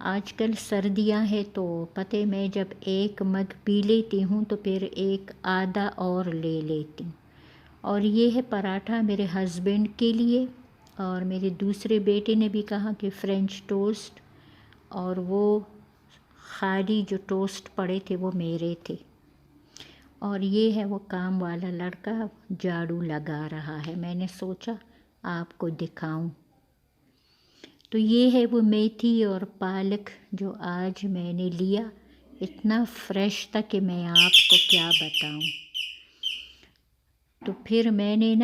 آج کل سردیاں ہیں تو پتہ میں جب ایک مگ پی لیتی ہوں تو پھر ایک آدھا اور لے لیتی ہوں۔ اور یہ ہے پراٹھا میرے ہسبینڈ کے لیے، اور میرے دوسرے بیٹے نے بھی کہا کہ فرینچ ٹوسٹ، اور وہ خالی جو ٹوسٹ پڑے تھے وہ میرے تھے۔ اور یہ ہے وہ کام والا لڑکا جھاڑو لگا رہا ہے، میں نے سوچا آپ کو دکھاؤں۔ تو یہ ہے وہ میتھی اور پالک جو آج میں نے لیا، اتنا فریش تھا کہ میں آپ کو کیا بتاؤں۔ تو پھر میں نے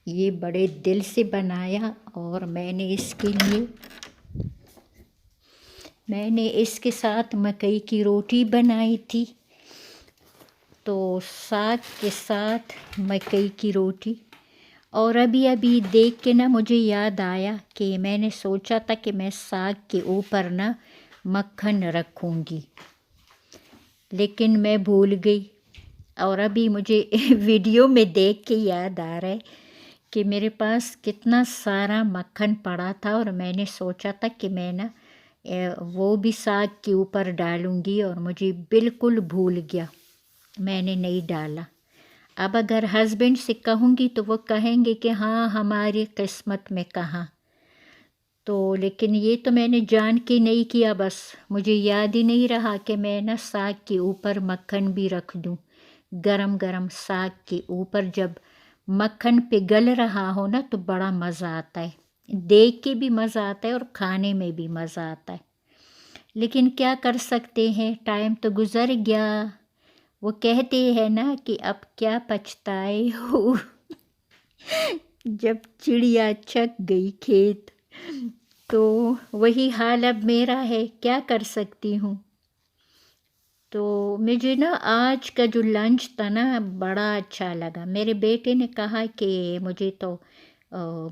یہ بڑے دل سے بنایا، اور میں نے اس کے ساتھ مکئی کی روٹی بنائی تھی، تو ساگ کے ساتھ مکئی کی روٹی۔ اور ابھی دیکھ کے مجھے یاد آیا کہ میں نے سوچا تھا کہ میں ساگ کے اوپر مکھن رکھوں گی، لیکن میں بھول گئی۔ اور ابھی مجھے ویڈیو میں دیکھ کے یاد آ رہا ہے کہ میرے پاس کتنا سارا مکھن پڑا تھا، اور میں نے سوچا تھا کہ میں وہ بھی ساگ کے اوپر ڈالوں گی، اور مجھے بالکل بھول گیا، میں نے نہیں ڈالا۔ اب اگر ہسبینڈ سے کہوں گی تو وہ کہیں گے کہ ہاں ہماری قسمت میں کہاں۔ تو لیکن یہ تو میں نے جان کے نہیں کیا، بس مجھے یاد ہی نہیں رہا کہ میں ساگ کے اوپر مکھن بھی رکھ دوں۔ گرم گرم ساگ کے اوپر جب مکھن پگھل رہا ہو تو بڑا مزہ آتا ہے، دیکھ کے بھی مزہ آتا ہے اور کھانے میں بھی مزہ آتا ہے۔ لیکن کیا کر سکتے ہیں، ٹائم تو گزر گیا۔ وہ کہتے ہیں کہ اب کیا پچھتائے ہو جب چڑیا چگ گئی کھیت، تو وہی حال اب میرا ہے، کیا کر سکتی ہوں۔ تو مجھے آج کا جو لنچ تھا بڑا اچھا لگا۔ میرے بیٹے نے کہا کہ مجھے تو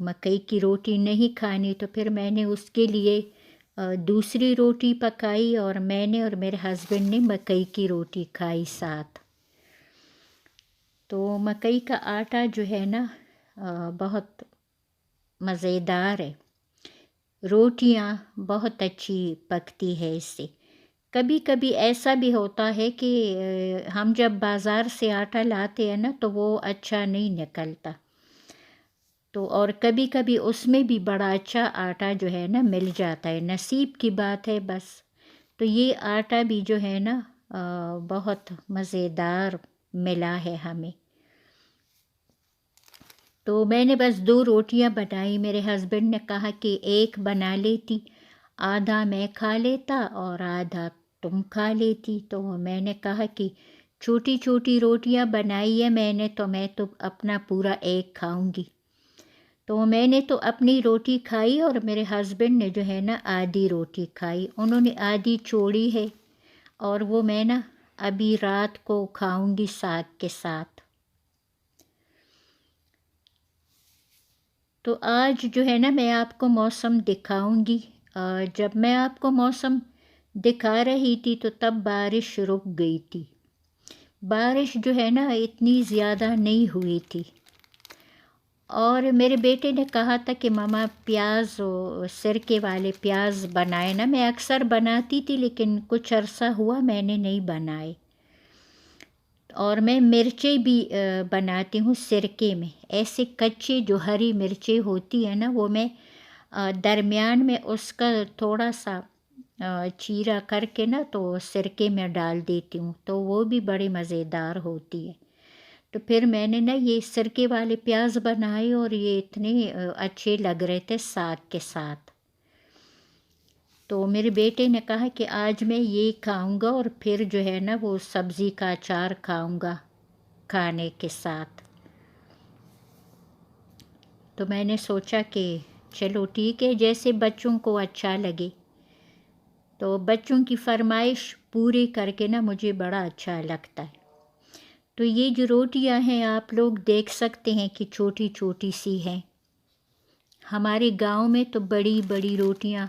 مکئی کی روٹی نہیں کھانی، تو پھر میں نے اس کے لیے دوسری روٹی پکائی، اور میں نے اور میرے ہسبینڈ نے مکئی کی روٹی کھائی ساتھ۔ تو مکئی کا آٹا جو ہے بہت مزیدار ہے، روٹیاں بہت اچھی پکتی ہے اس سے۔ کبھی کبھی ایسا بھی ہوتا ہے کہ ہم جب بازار سے آٹا لاتے ہیں تو وہ اچھا نہیں نکلتا، تو اور کبھی کبھی اس میں بھی بڑا اچھا آٹا جو ہے مل جاتا ہے، نصیب کی بات ہے بس۔ تو یہ آٹا بھی جو ہے بہت مزیدار ملا ہے ہمیں۔ تو میں نے بس 2 روٹیاں بنائی، میرے ہسبینڈ نے کہا کہ ایک بنا لیتی، آدھا میں کھا لیتا اور آدھا تم کھا لیتی۔ تو میں نے کہا کہ چھوٹی چھوٹی روٹیاں بنائی ہے میں نے، تو میں تو اپنا پورا ایک کھاؤں گی۔ تو میں نے تو اپنی روٹی کھائی، اور میرے ہسبینڈ نے جو ہے آدھی روٹی کھائی، انہوں نے آدھی چھوڑی ہے، اور وہ میں ابھی رات کو کھاؤں گی ساگ کے ساتھ۔ تو آج جو ہے میں آپ کو موسم دکھاؤں گی۔ جب میں آپ کو موسم دکھا رہی تھی تو تب بارش رک گئی تھی، بارش جو ہے اتنی زیادہ نہیں ہوئی تھی۔ اور میرے بیٹے نے کہا تھا کہ ماما پیاز سرکے والے پیاز بنائے میں اکثر بناتی تھی، لیکن کچھ عرصہ ہوا میں نے نہیں بنائے۔ اور میں مرچیں بھی بناتی ہوں سرکے میں، ایسے کچے جو ہری مرچیں ہوتی ہیں وہ میں درمیان میں اس کا تھوڑا سا چیرا کر کے تو سرکے میں ڈال دیتی ہوں، تو وہ بھی بڑی مزیدار ہوتی ہے۔ تو پھر میں نے یہ سرکے والے پیاز بنائے، اور یہ اتنے اچھے لگ رہے تھے ساگ کے ساتھ۔ تو میرے بیٹے نے کہا کہ آج میں یہ کھاؤں گا، اور پھر جو ہے وہ سبزی کا اچار کھاؤں گا کھانے کے ساتھ۔ تو میں نے سوچا کہ چلو ٹھیک ہے، جیسے بچوں کو اچھا لگے۔ تو بچوں کی فرمائش پوری کر کے مجھے بڑا اچھا لگتا ہے۔ تو یہ جو روٹیاں ہیں آپ لوگ دیکھ سکتے ہیں کہ چھوٹی چھوٹی سی ہیں۔ ہمارے گاؤں میں تو بڑی بڑی روٹیاں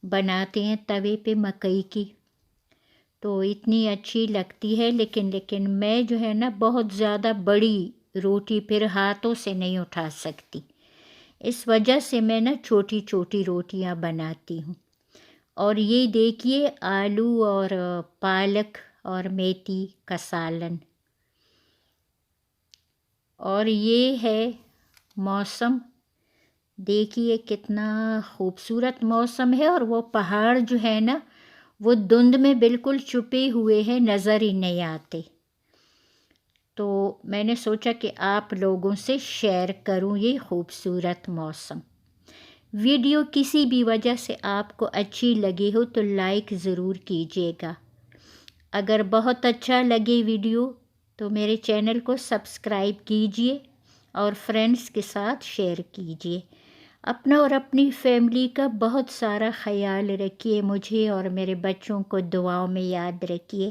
بناتے ہیں توے پہ مکئی کی، تو اتنی اچھی لگتی ہے، لیکن میں جو ہے بہت زیادہ بڑی روٹی پھر ہاتھوں سے نہیں اٹھا سکتی، اس وجہ سے میں نا چھوٹی چھوٹی روٹیاں بناتی ہوں۔ اور یہ دیکھیے آلو اور پالک اور میتھی کا سالن۔ اور یہ ہے موسم، دیکھیے کتنا خوبصورت موسم ہے، اور وہ پہاڑ جو ہے نا وہ دھند میں بالکل چھپے ہوئے ہیں، نظر ہی نہیں آتے۔ تو میں نے سوچا کہ آپ لوگوں سے شیئر کروں یہ خوبصورت موسم۔ ویڈیو کسی بھی وجہ سے آپ کو اچھی لگی ہو تو لائک ضرور کیجیے گا۔ اگر بہت اچھا لگے ویڈیو تو میرے چینل کو سبسکرائب کیجیے اور فرینڈس کے ساتھ شیئر کیجیے۔ اپنا اور اپنی فیملی کا بہت سارا خیال رکھیے، مجھے اور میرے بچوں کو دعاؤں میں یاد رکھیے۔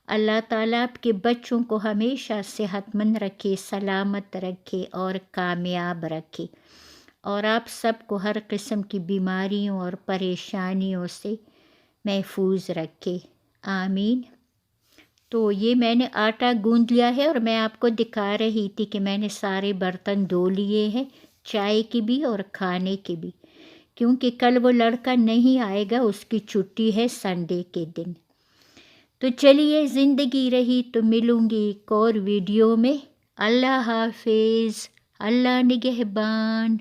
اللہ تعالیٰ آپ کے بچوں کو ہمیشہ صحت مند رکھے، سلامت رکھے اور کامیاب رکھے، اور آپ سب کو ہر قسم کی بیماریوں اور پریشانیوں سے محفوظ رکھے، آمین۔ تو یہ میں نے آٹا گوندھ لیا ہے، اور میں آپ کو دکھا رہی تھی کہ میں نے سارے برتن دھو لیے ہیں، چائے کی بھی اور کھانے کی بھی، کیونکہ کل وہ لڑکا نہیں آئے گا، اس کی چھٹی ہے سنڈے کے دن۔ تو چلیے، زندگی رہی تو ملوں گی ایک اور ویڈیو میں۔ اللہ حافظ، اللہ نگہبان۔